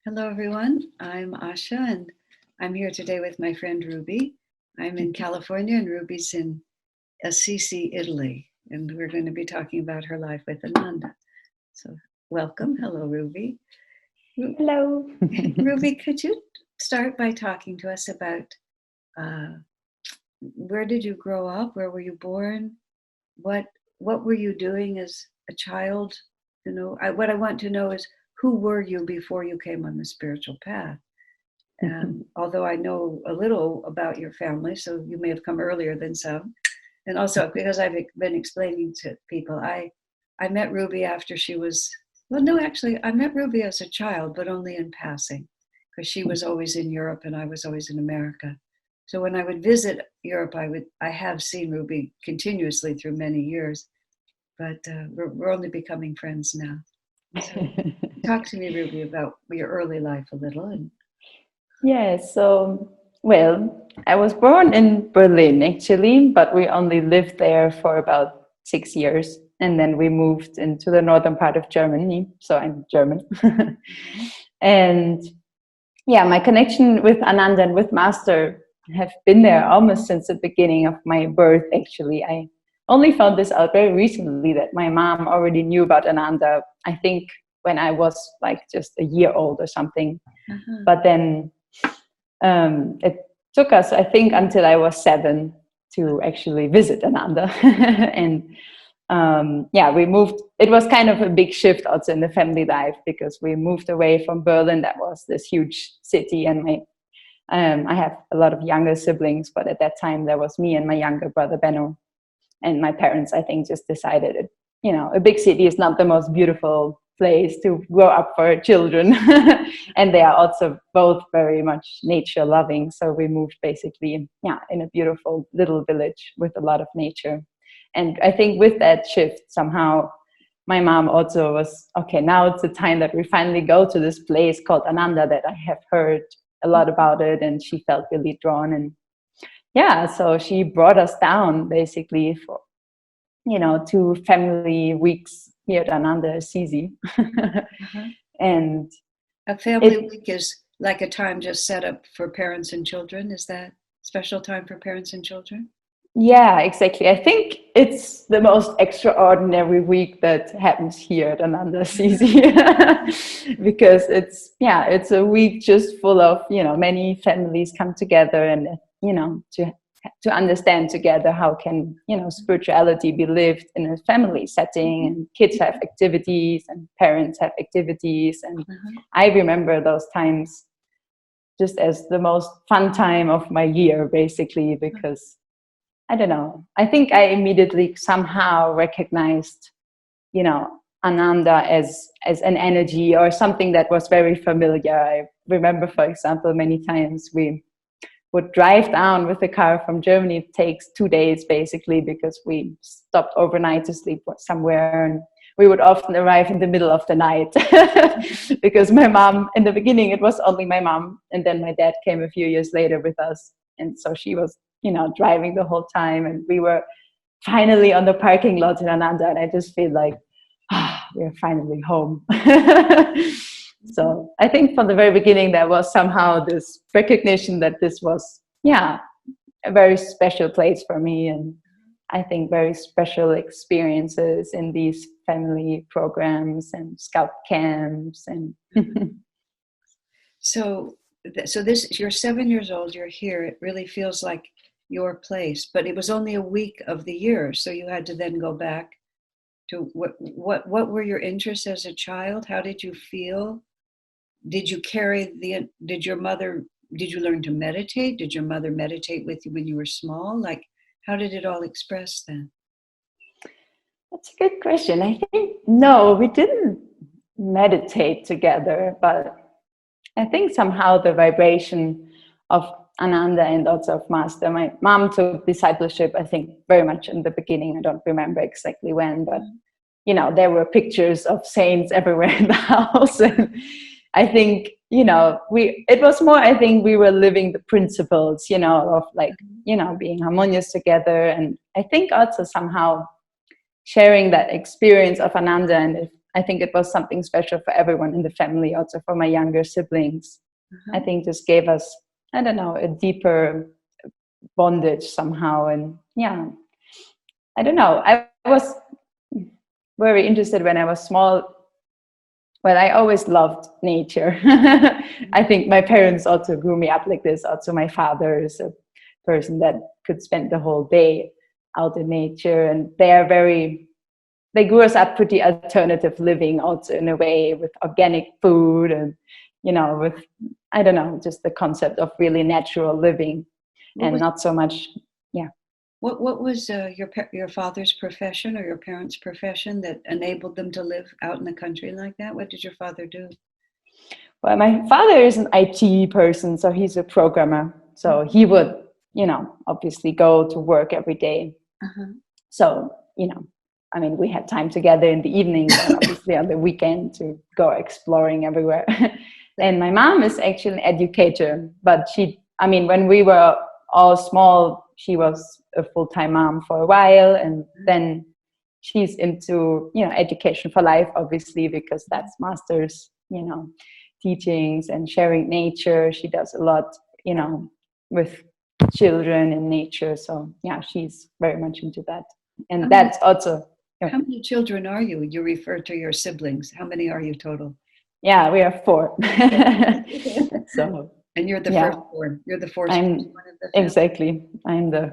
Hello, everyone. I'm Asha, and I'm here today with my friend Ruby. I'm in California, and Ruby's in Assisi, Italy, and we're going to be talking about her life with Ananda. So, welcome. Hello, Ruby. Hello. Ruby, could you start by talking to us about where did you grow up? Where were you born? What were you doing as a child? What I want to know is, who were you before you came on the spiritual path? And although I know a little about your family, so you may have come earlier than some. And also because I've been explaining to people, I met Ruby after she was, well, no, actually, I met Ruby as a child, but only in passing, because she was always in Europe and I was always in America. So when I would visit Europe, I have seen Ruby continuously through many years, but we're only becoming friends now. So talk to me, Ruby, about your early life a little. Yeah, well, I was born in Berlin actually, but we only lived there for about 6 years. And then we moved into the northern part of Germany. So I'm German. And yeah, my connection with Ananda and with Master have been there almost since the beginning of my birth, actually. I only found this out very recently that my mom already knew about Ananda, I think when I was like just a year old or something. But then it took us, I think, until I was 7 to actually visit Ananda. And we moved. It was kind of a big shift also in the family life, because we moved away from Berlin. That was this huge city, and I have a lot of younger siblings, but at that time there was me and my younger brother Benno. And my parents, I think, just decided, a big city is not the most beautiful place to grow up for children. And they are also both very much nature loving. So we moved basically, in a beautiful little village with a lot of nature. And I think with that shift, somehow my mom also was, okay, now it's the time that we finally go to this place called Ananda that I have heard a lot about it. And she felt really drawn. And so she brought us down basically for, 2 family weeks here at Ananda Assisi. And a family week is like a time just set up for parents and children. Is that special time for parents and children? Yeah, exactly. I think it's the most extraordinary week that happens here at Ananda Assisi. Because it's a week just full of, many families come together and, to understand together how can, spirituality be lived in a family setting, and kids have activities and parents have activities. And I remember those times just as the most fun time of my year, basically, because I don't know, I think I immediately somehow recognized, Ananda as an energy or something that was very familiar. I remember, for example, many times we would drive down with the car from Germany. It takes 2 days basically, because we stopped overnight to sleep somewhere, and we would often arrive in the middle of the night. Because my mom, in the beginning it was only my mom, and then my dad came a few years later with us, and so she was driving the whole time, and we were finally on the parking lot in Ananda, and I just feel like we're finally home. So I think from the very beginning there was somehow this recognition that this was a very special place for me, and I think very special experiences in these family programs and scout camps. And so this, you're 7 years old, you're here, it really feels like your place, but it was only a week of the year, so you had to then go back to what were your interests as a child? How did you feel? Did you did you learn to meditate? Did your mother meditate with you when you were small? Like, how did it all express then? That's a good question. I think, no, we didn't meditate together, but I think somehow the vibration of Ananda and also of Master. My mom took discipleship, I think, very much in the beginning. I don't remember exactly when, but there were pictures of saints everywhere in the house. And I think, it was more, I think we were living the principles, of like, being harmonious together. And I think also somehow sharing that experience of Ananda. And I think it was something special for everyone in the family, also for my younger siblings. I think this gave us, I don't know, a deeper bondage somehow. And yeah, I don't know. I was very interested when I was small. Well, I always loved nature. I think my parents also grew me up like this. Also, my father is a person that could spend the whole day out in nature, and they grew us up pretty alternative living, also in a way, with organic food and, with, I don't know, just the concept of really natural living and not so much, yeah. What was your father's profession or your parents' profession that enabled them to live out in the country like that? What did your father do? Well, my father is an IT person, so he's a programmer. So he would, obviously go to work every day. So, I mean, we had time together in the evenings and obviously on the weekend to go exploring everywhere. And my mom is actually an educator, but when we were all small, she was a full-time mom for a while, and then she's into, education for life, obviously, because that's master's, teachings and sharing nature. She does a lot, with children and nature. So yeah, she's very much into that. And that's also... How many children are you? You refer to your siblings. How many are you total? Yeah, we are 4. So, and you're the firstborn. You're the fourth one of the family. Exactly. I'm the...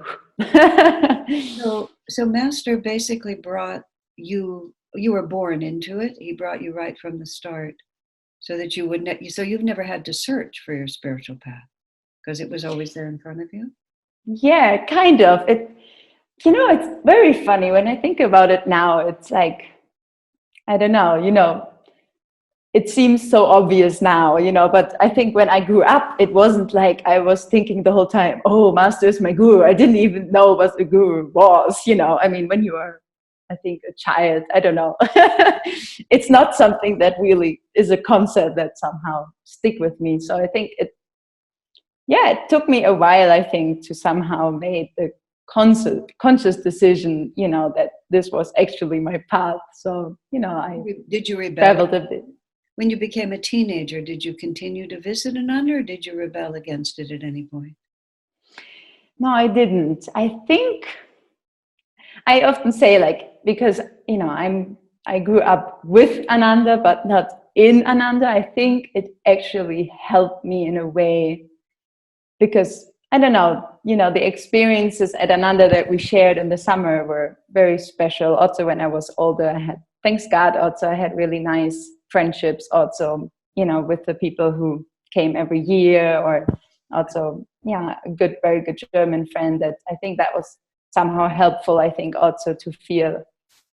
So Master basically brought you were born into it. He brought you right from the start so that you wouldn't, so you've never had to search for your spiritual path because it was always there in front of you? Yeah, kind of. It's very funny when I think about it now. It's like, I don't know, it seems so obvious now, but I think when I grew up, it wasn't like I was thinking the whole time, oh, Master is my guru. I didn't even know what a guru was, I mean, when you are, I think, a child, I don't know. It's not something that really is a concept that somehow stick with me. So I think it took me a while, I think, to somehow make the conscious decision, that this was actually my path. So, did you rebel? Traveled a bit. When you became a teenager, did you continue to visit Ananda, or did you rebel against it at any point? No, I didn't. I think I often say, because, I grew up with Ananda, but not in Ananda. I think it actually helped me in a way because, I don't know, the experiences at Ananda that we shared in the summer were very special. Also, when I was older, thanks God, also I had really nice friendships also, with the people who came every year, or also, a very good German friend that I think that was somehow helpful, I think, also to feel,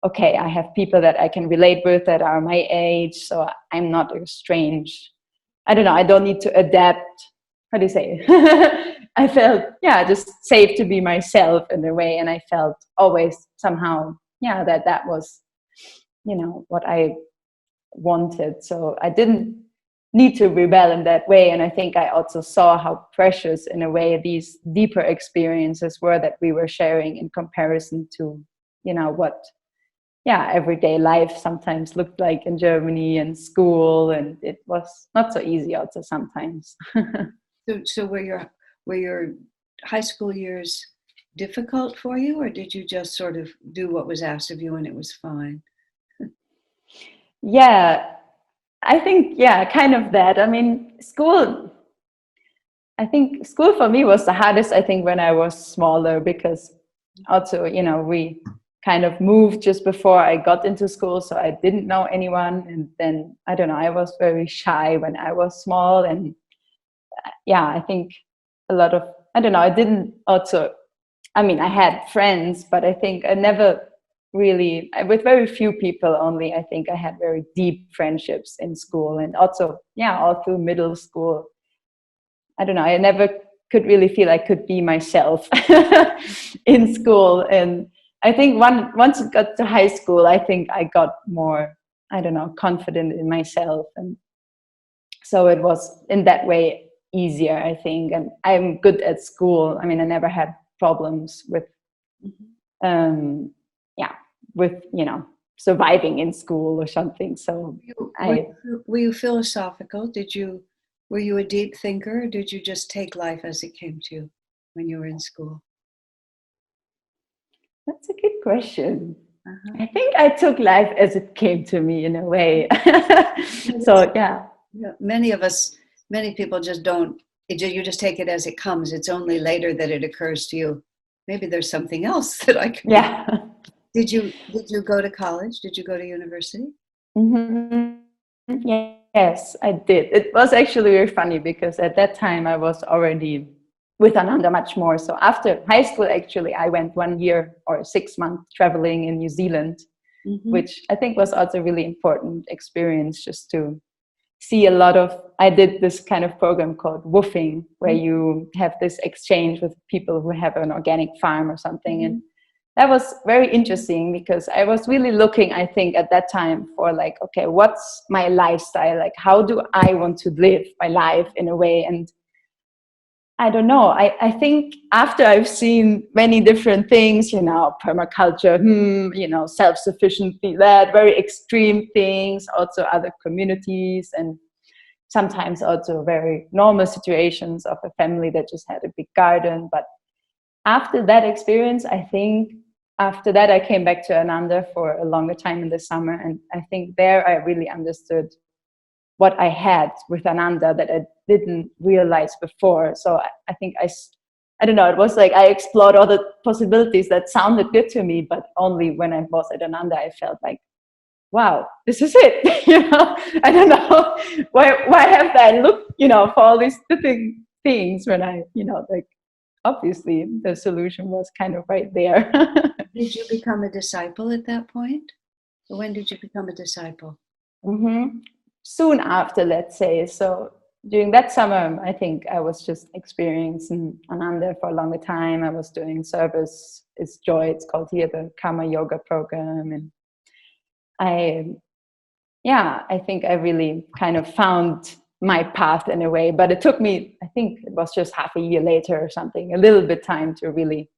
okay, I have people that I can relate with that are my age, so I'm not a strange, I don't know, I don't need to adapt. How do you say? I felt, just safe to be myself in a way. And I felt always somehow, that was, what I wanted. So I didn't need to rebel in that way. And I think I also saw how precious, in a way, these deeper experiences were that we were sharing in comparison to, what everyday life sometimes looked like in Germany and school. And it was not so easy also sometimes. So were your high school years difficult for you, or did you just sort of do what was asked of you and it was fine? Yeah, I think, kind of that. I mean, school for me was the hardest, I think, when I was smaller, because also, we kind of moved just before I got into school, so I didn't know anyone. And then, I don't know, I was very shy when I was small. And I think a lot of, I don't know, I didn't also, I mean, I had friends, but I think I never really, with very few people only, I think I had very deep friendships in school. And also, all through middle school, I don't know, I never could really feel I could be myself in school. And I think once it got to high school, I think I got more, I don't know, confident in myself. And so it was in that way easier, I think. And I'm good at school. I mean, I never had problems with, with, surviving in school or something. So Were you philosophical? Were you a deep thinker, or did you just take life as it came to you when you were in school? That's a good question. I think I took life as it came to me in a way. So yeah. Many people just don't. You just take it as it comes. It's only later that it occurs to you. Maybe there's something else that I could. Yeah. Did you go to college? Did you go to university? Mm-hmm. Yes, I did. It was actually very funny because at that time I was already with Ananda much more. So after high school, actually, I went 1 year or 6 months traveling in New Zealand, which I think was also a really important experience, just to see a lot of. I did this kind of program called woofing, where you have this exchange with people who have an organic farm or something. And that was very interesting because I was really looking, I think, at that time for like, okay, what's my lifestyle? Like, how do I want to live my life in a way? And I don't know. I think after I've seen many different things, permaculture, self-sufficiency, that very extreme things, also other communities, and sometimes also very normal situations of a family that just had a big garden. But after that experience, I think after that, I came back to Ananda for a longer time in the summer. And I think there I really understood what I had with Ananda that I didn't realize before. So I think I don't know, it was like I explored all the possibilities that sounded good to me, but only when I was at Ananda, I felt like, wow, this is it. I don't know why have I looked, for all these different things when I, like, obviously the solution was kind of right there. Did you become a disciple at that point? Or when did you become a disciple? Soon after, let's say. So during that summer, I think I was just experiencing Ananda for a longer time. I was doing service is joy, it's called here, the Karma Yoga program. And I think I really kind of found my path in a way, but it took me, I think it was just half a year later or something, a little bit time to really,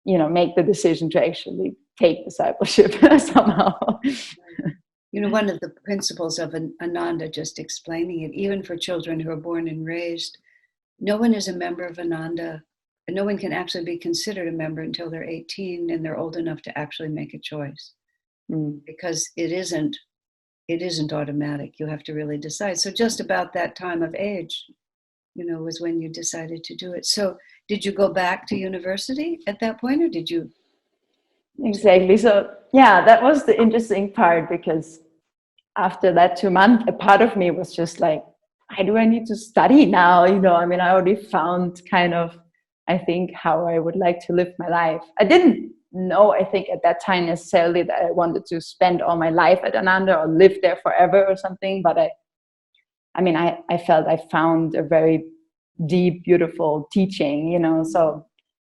make the decision to actually take discipleship somehow. One of the principles of Ananda, just explaining it, even for children who are born and raised, no one is a member of Ananda, and no one can actually be considered a member until they're 18 and they're old enough to actually make a choice. Because it isn't automatic. You have to really decide. So just about that time of age, was when you decided to do it. So did you go back to university at that point, or did you? Exactly. So yeah, that was the interesting part, because after that 2 months, a part of me was just like, why do I need to study now? I already found kind of, I think, how I would like to live my life. I didn't know, I think, at that time necessarily that I wanted to spend all my life at Ananda or live there forever or something. But I felt I found a very deep, beautiful teaching, so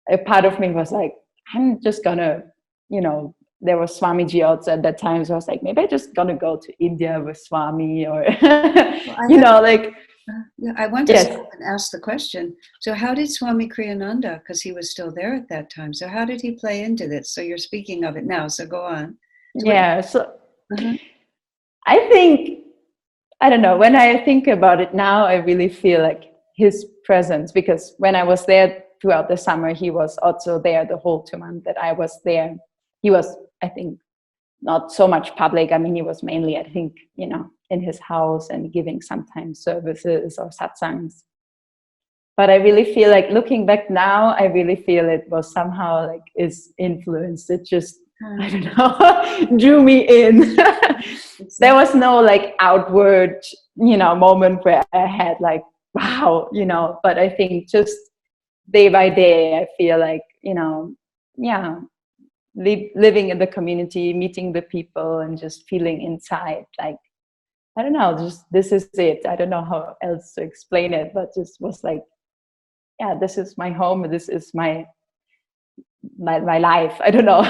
a part of me was like, I'm just gonna, there was Swamiji also at that time. So I was like, maybe I just gonna go to India with Swami, or, I want to stop and ask the question. So how did Swami Kriya Nanda, because he was still there at that time, so how did he play into this? So you're speaking of it now, so go on. I think, I don't know, when I think about it now, I really feel like his presence, because when I was there throughout the summer, he was also there the whole 2 months that I was there. He was, I think, not so much public. He was mainly, I think, in his house and giving sometimes services or satsangs. But I really feel like, looking back now, I really feel it was somehow like his influence. It just, I don't know, drew me in. There was no like outward, moment where I had like, wow, but I think just day by day, I feel like, living in the community, meeting the people, and just feeling inside, like, I don't know, just this is it. I don't know how else to explain it, but just was like, yeah, this is my home. This is my life. I don't know.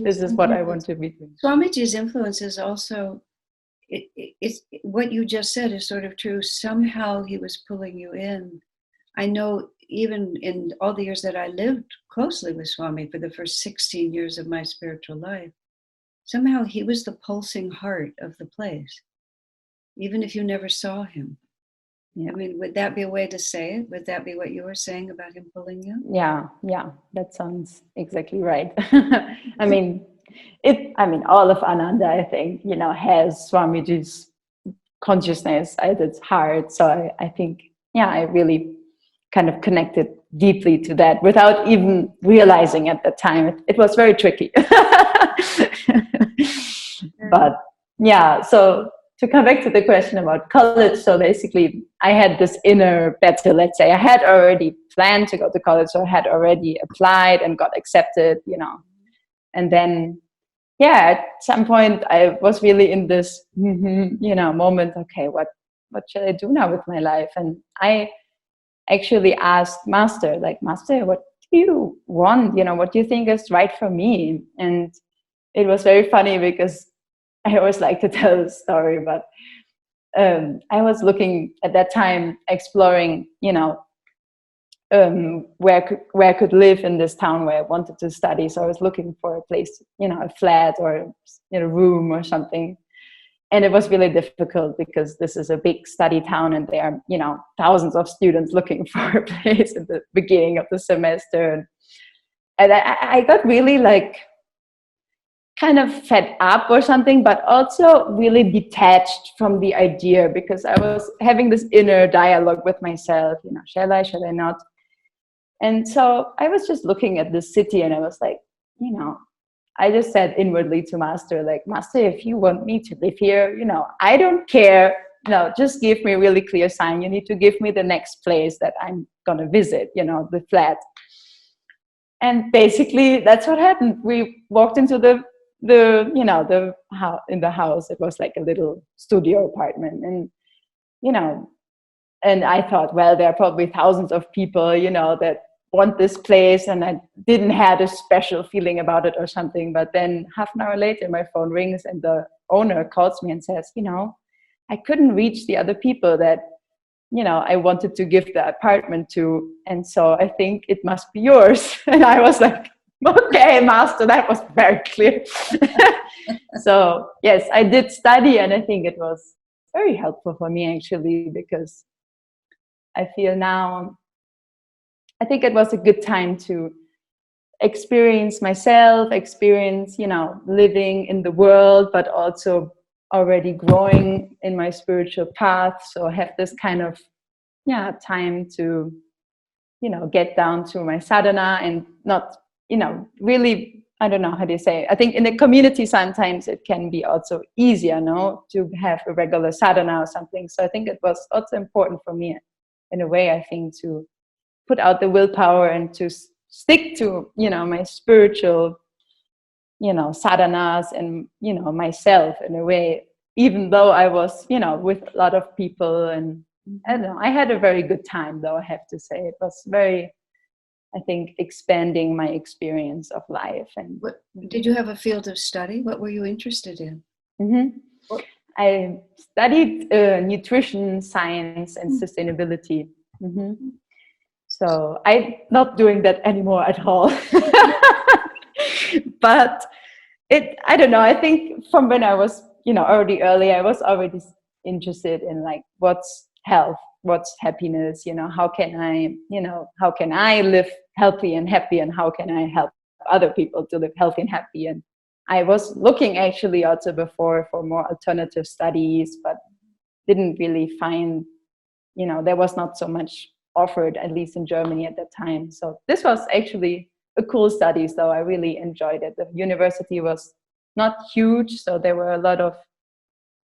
This is what I want to be doing. Swamiji's influence is also, it's what you just said is sort of true. Somehow he was pulling you in. I know even in all the years that I lived closely with Swami for the first 16 years of my spiritual life, somehow he was the pulsing heart of the place, even if you never saw him. Yeah. I mean, would that be a way to say it? Would that be what you were saying about him pulling you? Yeah, that sounds exactly right. I mean, all of Ananda, I think, has Swamiji's consciousness at its heart. So I think, I really kind of connected deeply to that without even realizing at the time. It was very tricky. But yeah, so to come back to the question about college, so basically I had this inner battle, let's say. I had already planned to go to college, so I had already applied and got accepted, and then at some point I was really in this moment. Okay, what should I do now with my life? And I actually asked Master, like, Master, what do you want? What do you think is right for me? And it was very funny because I always like to tell the story, but I was looking at that time, exploring, where I could live in this town where I wanted to study. So I was looking for a place, a flat or a room or something. And it was really difficult because this is a big study town and there are, thousands of students looking for a place at the beginning of the semester. And I got really kind of fed up or something, but also really detached from the idea because I was having this inner dialogue with myself, shall I not? And so I was just looking at the city and I was like, I just said inwardly to Master, like, Master, if you want me to live here, I don't care. No, just give me a really clear sign. You need to give me the next place that I'm going to visit, the flat. And basically that's what happened. We walked into the house. In the house, it was like a little studio apartment. And, and I thought, well, there are probably thousands of people, that want this place, and I didn't have a special feeling about it or something. But then half an hour later my phone rings and the owner calls me and says, I couldn't reach the other people that I wanted to give the apartment to, and so I think it must be yours. And I was like, okay, Master, that was very clear. So yes, I did study, and I think it was very helpful for me actually, because I feel now, I think it was a good time to experience myself, living in the world, but also already growing in my spiritual path. So I have this kind of, time to, get down to my sadhana and not, really, I don't know how do you say it. I think in the community sometimes it can be also easier, no, to have a regular sadhana or something. So I think it was also important for me in a way, I think, to put out the willpower and to stick to, my spiritual, sadhanas and, myself in a way, even though I was, with a lot of people. And I don't know, I had a very good time, though, I have to say. It was very, I think, expanding my experience of life. And did you have a field of study? What were you interested in? Mm-hmm. I studied nutrition science and sustainability. Mm-hmm. So I'm not doing that anymore at all. But I don't know, I think from when I was, already early, I was already interested in what's health, what's happiness, how can I live healthy and happy, and how can I help other people to live healthy and happy. And I was looking actually also before for more alternative studies, but didn't really find, there was not so much offered, at least in Germany at that time. So this was actually a cool study, so I really enjoyed it. The university was not huge, so there were a lot of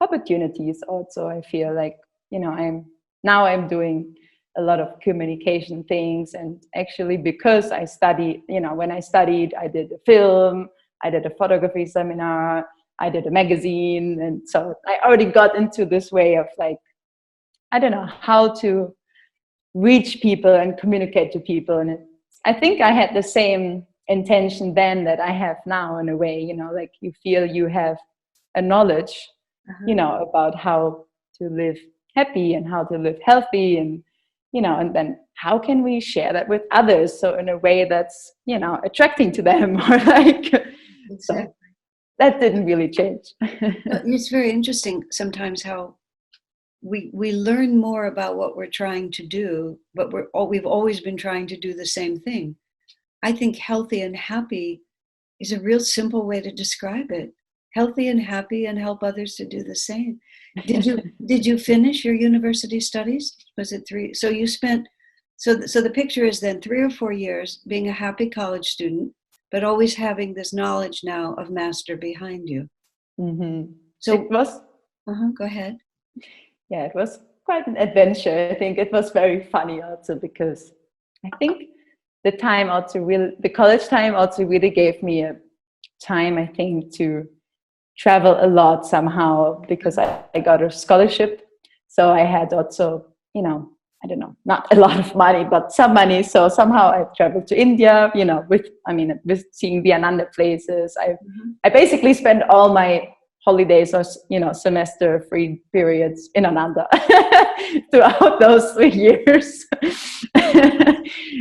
opportunities also. I feel like, I'm doing a lot of communication things, and actually because I studied, when I studied, I did a film, I did a photography seminar, I did a magazine, and so I already got into this way of I don't know how to reach people and communicate to people. And I think I had the same intention then that I have now in a way, you feel you have a knowledge, about how to live happy and how to live healthy, and, and then how can we share that with others? So in a way that's, attracting to them or Exactly. So, that didn't really change. It's very interesting sometimes how we learn more about what we're trying to do, but we've always been trying to do the same thing. I think healthy and happy is a real simple way to describe it. Healthy and happy, and help others to do the same. Did you finish your university studies? Was it 3? So you spent, so the picture is then 3 or 4 years being a happy college student, but always having this knowledge now of master behind you. Mm-hmm. So It was, go ahead. yeah, it was quite an adventure. I think it was very funny also because I think the time also really, the college time also really gave me a time, I think, to travel a lot somehow because I got a scholarship. So I had also, you know, I don't know, not a lot of money, but some money. So somehow I traveled to India, you know, with seeing the Ananda places. I basically spent all my holidays or, you know, semester free periods in Ananda throughout those 3 years.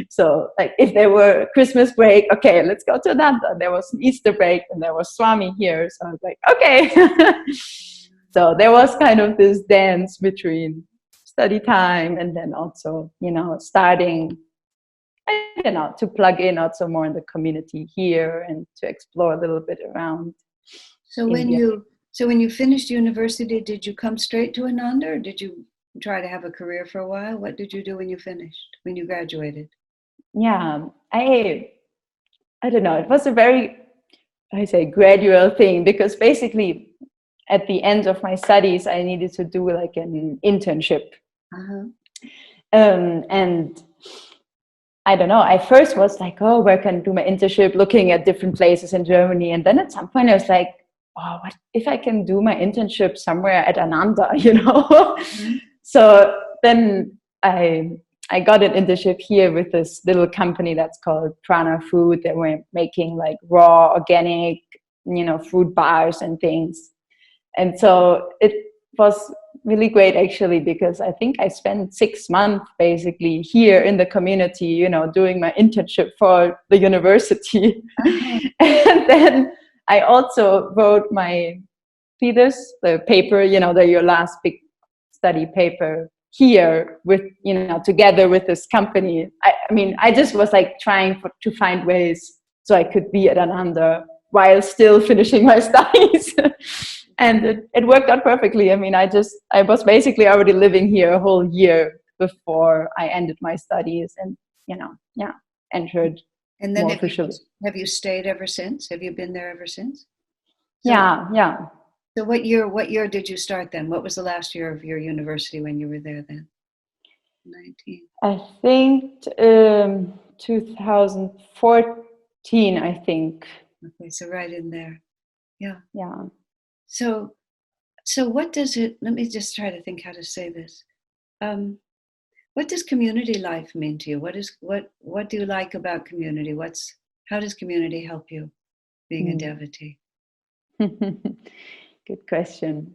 So like if there were Christmas break, okay, let's go to Ananda. There was an Easter break and there was Swami here. So I was like, okay. So there was kind of this dance between study time and then also, you know, starting, I don't know, to plug in also more in the community here and to explore a little bit around. So when you finished university, did you come straight to Ananda, or did you try to have a career for a while? What did you do when you finished, when you graduated? Yeah, I don't know. It was a very, I say, gradual thing because basically at the end of my studies, I needed to do like an internship. Uh-huh. And I don't know, I first was like, oh, where can I do my internship, looking at different places in Germany. And then at some point I was like, oh, what if I can do my internship somewhere at Ananda, you know? Mm-hmm. So then I got an internship here with this little company that's called Prana Food. They were making like raw, organic, you know, fruit bars and things. And so it was really great actually, because I think I spent 6 months basically here in the community, you know, doing my internship for the university. Uh-huh. And then I also wrote my thesis, the paper, you know, your last big study paper here with, you know, together with this company. I mean, I just was like trying to find ways so I could be at Ananda while still finishing my studies. And it worked out perfectly. I mean, I was basically already living here a whole year before I ended my studies and, you know, yeah, entered. And then have you stayed ever since? Have you been there ever since? So, yeah. So what year did you start then? What was the last year of your university when you were there then? 19. I think 2014, I think. Okay, so right in there. Yeah. Yeah. So what does it, let me just try to think how to say this. What does community life mean to you? What do you like about community? How does community help you being a devotee? Good question.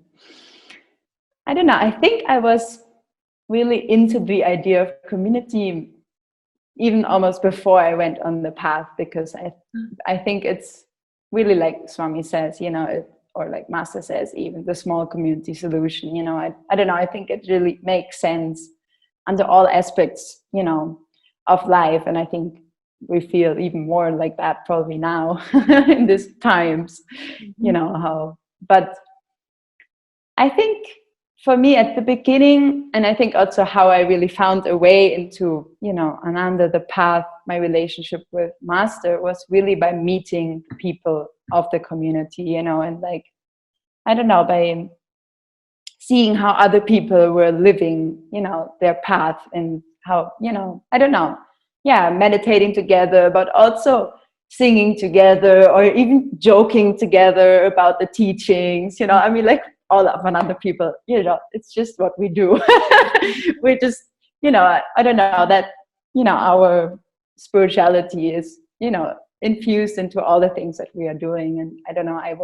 I don't know. I think I was really into the idea of community even almost before I went on the path, because I think it's really like Swami says, you know, or like Master says, even the small community solution, you know, I don't know, I think it really makes sense under all aspects, you know, of life. And I think we feel even more like that probably now in these times, you know, but I think for me at the beginning, and I think also how I really found a way into, you know, Ananda, the path, my relationship with Master was really by meeting people of the community, you know, and like, I don't know, by seeing how other people were living, you know, their path and how, you know, I don't know, yeah, meditating together, but also singing together or even joking together about the teachings, you know, I mean, like all of Ananda people, you know, it's just what we do. We're just, you know, I don't know that, you know, our spirituality is, you know, infused into all the things that we are doing. And I don't know, I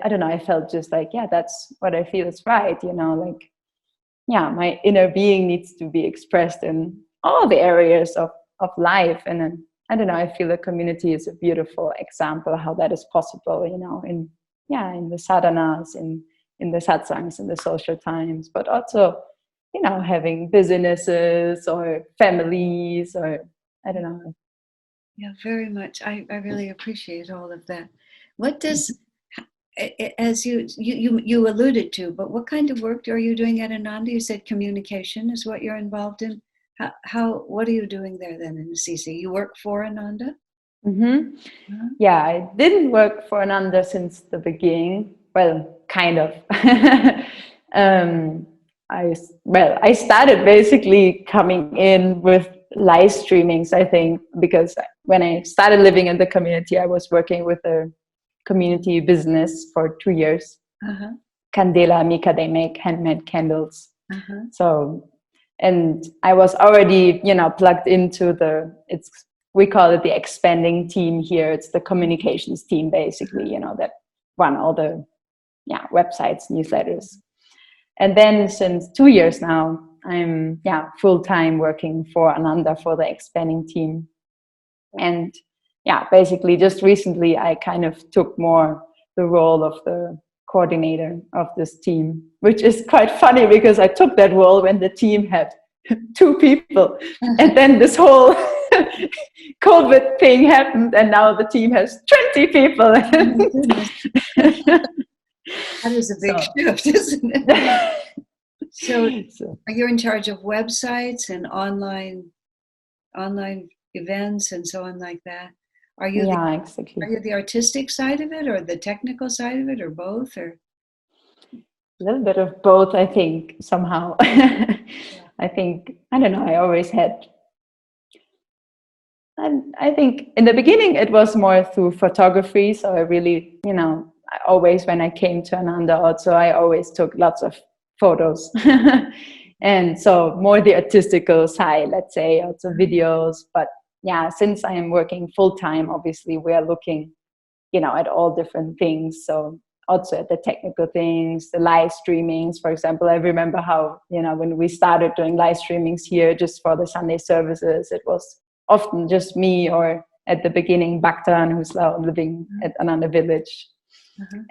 don't know, I felt just like, yeah, that's what I feel is right, you know, like, yeah, my inner being needs to be expressed in all the areas of life. And then I don't know, I feel the community is a beautiful example how that is possible, in the sadhanas, in the satsangs, in the social times, but also, having businesses or families, or I don't know. Yeah, very much. I really appreciate all of that. What does, as you alluded to, but what kind of work are you doing at Ananda? You said communication is what you're involved in. What are you doing there then in Assisi? You work for Ananda? Mm-hmm. Uh-huh. Yeah, I didn't work for Ananda since the beginning. Well, kind of. um, I started basically coming in with live streamings, I think, because when I started living in the community, I was working with a community business for 2 years. Uh-huh. Candela Mica, they make handmade candles. Uh-huh. So, and I was already, plugged into we call it the expanding team here. It's the communications team, basically, that run all the websites, newsletters. And then since 2 years now, I'm full-time working for Ananda for the expanding team. And basically just recently I kind of took more the role of the coordinator of this team, which is quite funny because I took that role when the team had 2 people. And then this whole COVID thing happened, and now the team has 20 people. Oh my goodness. That is a big shift, isn't it? So you're in charge of websites and online events and so on like that. Are you exactly. Are you the artistic side of it or the technical side of it or both, or a little bit of both, I think, somehow. I think, I don't know, I always had, and I think in the beginning it was more through photography. So I really, I always, when I came to Ananda also, I always took lots of photos. And so more the artistical side, let's say, also videos. But since I am working full time, obviously we are looking, at all different things. So also at the technical things, the live streamings, for example. I remember how, when we started doing live streamings here just for the Sunday services, it was often just me, or at the beginning, Bhaktan, who's now living at Ananda Village,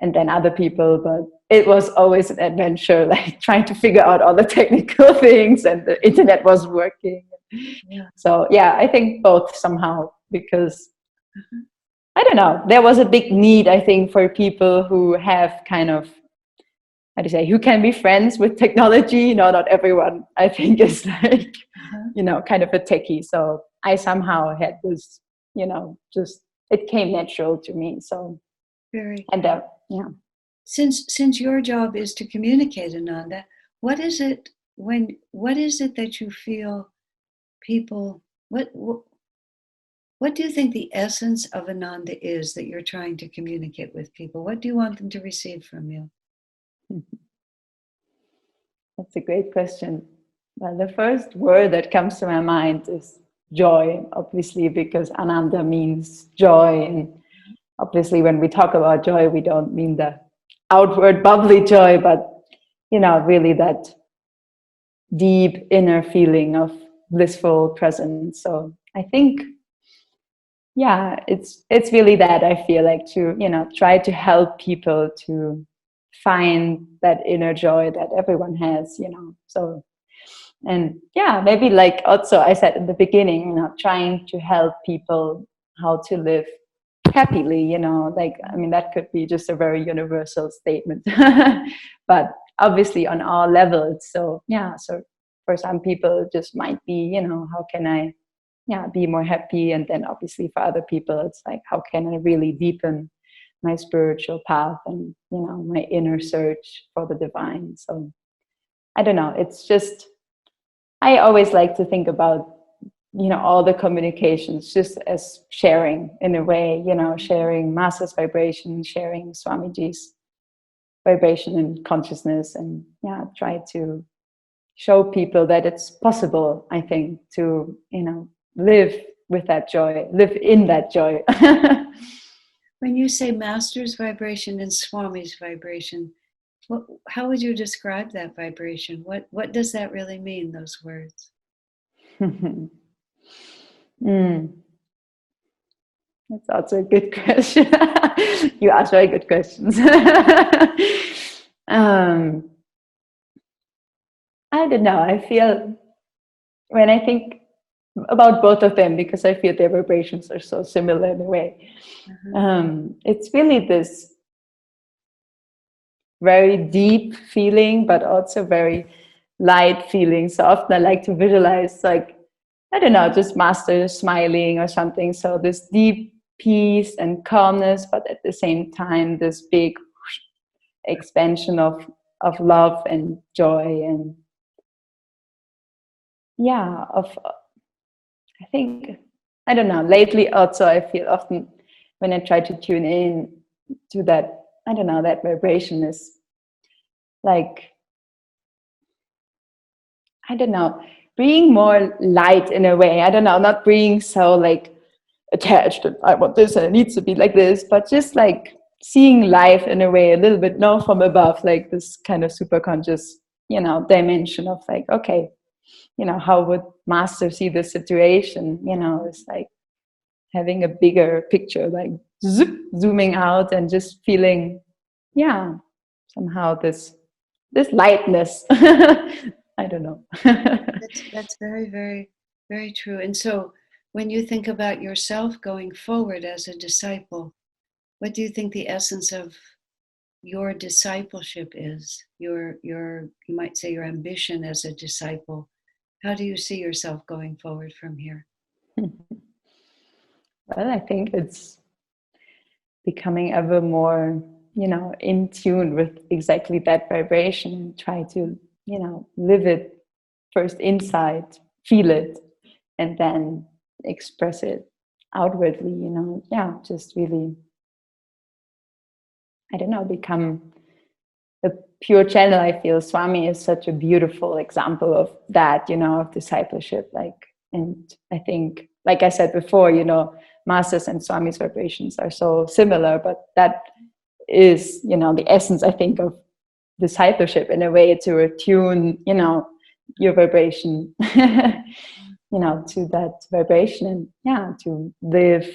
and then other people. But it was always an adventure, like trying to figure out all the technical things, and the internet was working. So I think both somehow, because I don't know, there was a big need, I think, for people who have kind of, how do you say, who can be friends with technology. Not everyone, I think, is like, kind of a techie. So I somehow had this, just, it came natural to me. So, very. And Since your job is to communicate, Ananda, what is it that you feel people, what do you think the essence of Ananda is that you're trying to communicate with people? What do you want them to receive from you? That's a great question. Well, the first word that comes to my mind is joy, obviously, because Ananda means joy. And obviously, when we talk about joy, we don't mean the outward bubbly joy, but, really that deep inner feeling of blissful presence. So I think, it's really that. I feel like to, try to help people to find that inner joy that everyone has, so, and maybe like also I said in the beginning, trying to help people how to live happily, like, I mean, that could be just a very universal statement, but obviously on our levels. So so for some people it just might be, how can I be more happy, and then obviously for other people it's like, how can I really deepen my spiritual path and, my inner search for the divine. So I don't know, it's just, I always like to think about, all the communications just as sharing in a way, sharing Master's vibration, sharing Swamiji's vibration and consciousness, and try to show people that it's possible, I think, to, live with that joy, live in that joy. When you say Master's vibration and Swami's vibration, how would you describe that vibration? What does that really mean, those words? That's also a good question. You ask very good questions. I don't know. I feel when I think about both of them, because I feel their vibrations are so similar in a way. It's really this very deep feeling, but also very light feeling. So often I like to visualize, like, I don't know, just master smiling or something. So this deep peace and calmness, but at the same time, this big expansion of love and joy and of I think, I don't know, lately also I feel often when I try to tune in to that, I don't know, that vibration is like, I don't know, being more light in a way. I don't know, not being so like attached and I want this and it needs to be like this, but just like seeing life in a way a little bit more from above, like this kind of super conscious, dimension of like, okay, how would master see the situation? It's like having a bigger picture, like zooming out and just feeling, somehow this lightness. I don't know. That's very, very, very true. And so when you think about yourself going forward as a disciple, what do you think the essence of your discipleship is? Your you might say your ambition as a disciple. How do you see yourself going forward from here? Well, I think it's becoming ever more, in tune with exactly that vibration and try to, live it first inside, feel it, and then express it outwardly, just really, I don't know, become a pure channel. I feel Swami is such a beautiful example of that, of discipleship. Like, and I think, like I said before, Masters and Swami's vibrations are so similar, but that is, the essence, I think, of discipleship in a way, to attune, your vibration, to that vibration, and to live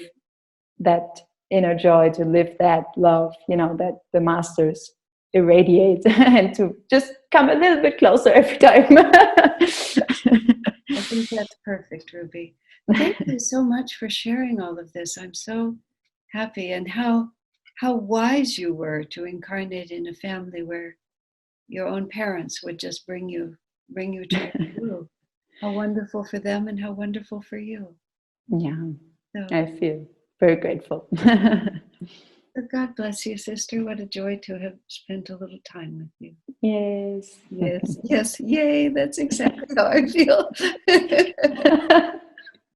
that inner joy, to live that love, that the masters irradiate, and to just come a little bit closer every time. I think that's perfect, Ruby. Thank you so much for sharing all of this. I'm so happy, and how wise you were to incarnate in a family where your own parents would just bring you to your guru. How wonderful for them and how wonderful for you. Yeah, So, I feel very grateful. God bless you, sister. What a joy to have spent a little time with you. Yes. Yes, yes, yay, that's exactly how I feel.